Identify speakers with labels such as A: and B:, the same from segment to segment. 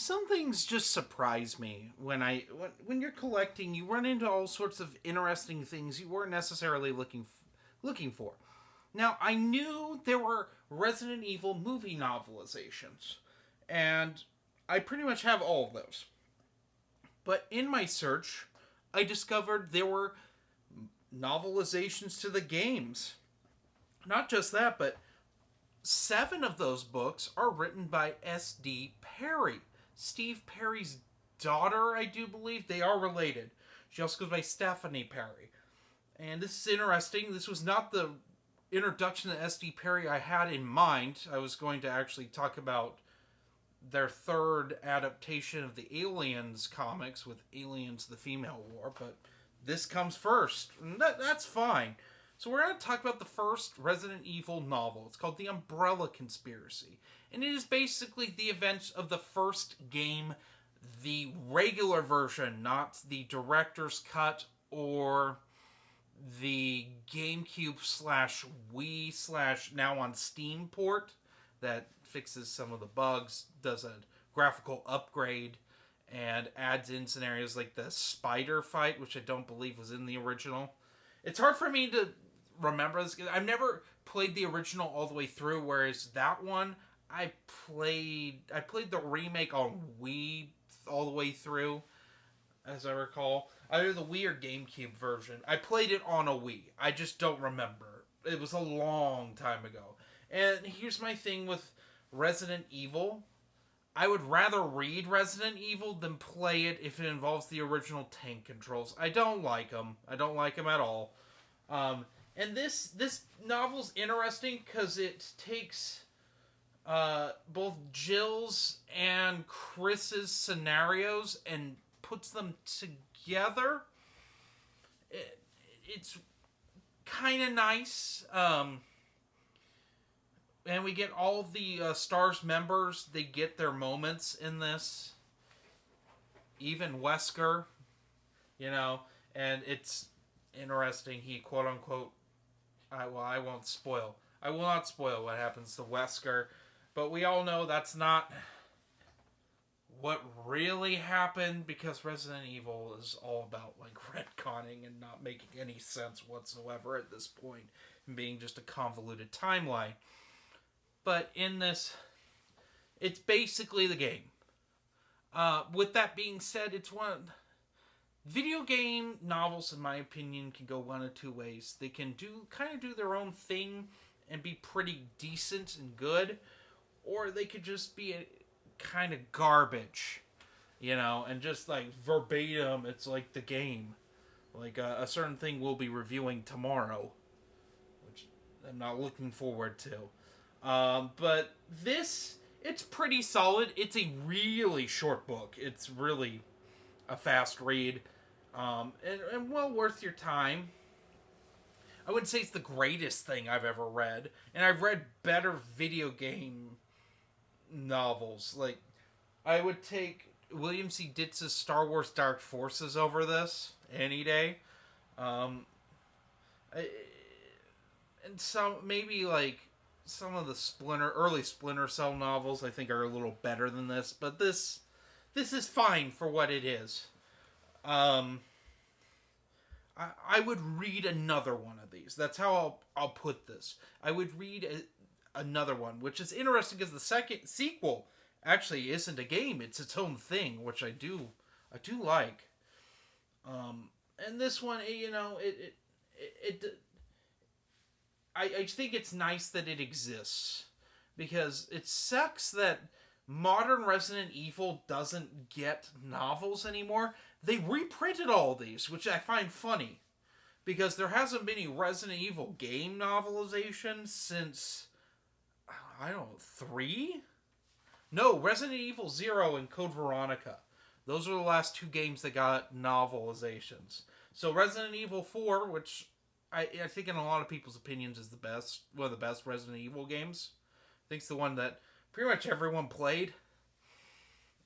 A: Some things just surprise me when you're collecting. You run into all sorts of interesting things you weren't necessarily looking for. Now I knew there were Resident Evil movie novelizations, and I pretty much have all of those. But in my search, I discovered there were novelizations to the games. Not just that, but seven of those books are written by S.D. Perry. Steve Perry's daughter, I do believe. They are related. She also goes by Stephanie Perry. And this is interesting. This was not the introduction to S.D. Perry I had in mind. I was going to actually talk about their third adaptation of the Aliens comics with Aliens the Female War, but this comes first. And that's fine. So we're going to talk about the first Resident Evil novel. It's called The Umbrella Conspiracy. And it is basically the events of the first game, the regular version, not the director's cut or the GameCube slash Wii slash now on Steam port that fixes some of the bugs, does a graphical upgrade, and adds in scenarios like the spider fight, which I don't believe was in the original. It's hard for me to remember this. I've never played the original all the way through, whereas that one I played the remake on Wii all the way through, as I recall. Either the Wii or GameCube version. I played it on a Wii. I just don't remember. It was a long time ago. And here's my thing with Resident Evil. I would rather read Resident Evil than play it if it involves the original tank controls. I don't like them. I don't like them at all. And this novel's interesting because it takes both Jill's and Chris's scenarios and puts them together. It's kind of nice. And we get all of the STARS members. They get their moments in this. Even Wesker, and it's interesting. He quote unquote, I won't spoil. I will not spoil what happens to Wesker, but we all know that's not what really happened because Resident Evil is all about like retconning and not making any sense whatsoever at this point and being just a convoluted timeline. But in this, it's basically the game. With that being said, it's video game novels, in my opinion, can go one of two ways. They can kind of do their own thing and be pretty decent and good, or they could just be kind of garbage, and just like verbatim, it's like the game. Like a certain thing we'll be reviewing tomorrow, which I'm not looking forward to. But it's pretty solid. It's a really short book. It's really a fast read, and well worth your time. I wouldn't say it's the greatest thing I've ever read, and I've read better video game novels. Like, I would take William C. Ditz's Star Wars Dark Forces over this any day. And some, maybe like some of the early Splinter Cell novels I think are a little better than this, but this is fine for what it is. I would read another one of these. That's how I'll put this. I would read another one, which is interesting because the second sequel actually isn't a game; it's its own thing, which I do like. And this one, I think it's nice that it exists because it sucks that modern Resident Evil doesn't get novels anymore. They reprinted all these, which I find funny because there hasn't been a Resident Evil game novelization since, I don't know, 3? No, Resident Evil 0 and Code Veronica. Those are the last two games that got novelizations. So Resident Evil 4, which I think in a lot of people's opinions is one of the best Resident Evil games. I think it's the one that pretty much everyone played.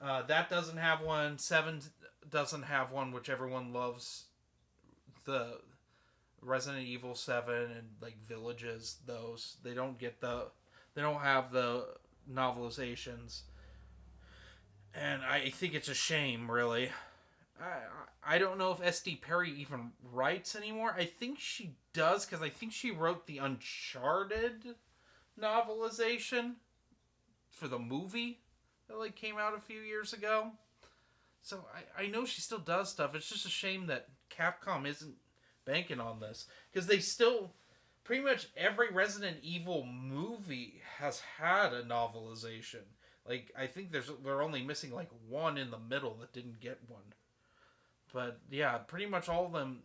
A: That doesn't have one. 7 doesn't have one, which everyone loves. The Resident Evil 7 and like Villages, those they don't have the novelizations. And I think it's a shame, really. I don't know if S.D. Perry even writes anymore. I think she does, because I think she wrote the Uncharted novelization for the movie that like came out a few years ago. So I know she still does stuff. It's just a shame that Capcom isn't banking on this, because they still pretty much every Resident Evil movie has had a novelization. Like I think they're only missing like one in the middle that didn't get one. But yeah, pretty much all of them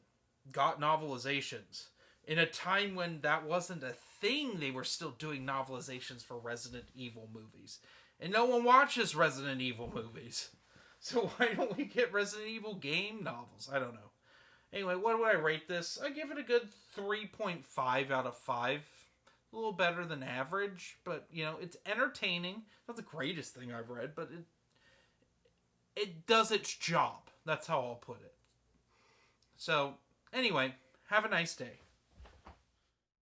A: got novelizations. In a time when that wasn't a thing, they were still doing novelizations for Resident Evil movies. And no one watches Resident Evil movies. So why don't we get Resident Evil game novels? I don't know. Anyway, what would I rate this? I give it a good 3.5 out of 5. A little better than average, but you know, it's entertaining. Not the greatest thing I've read, but it does its job. That's how I'll put it. So, anyway, have a nice day.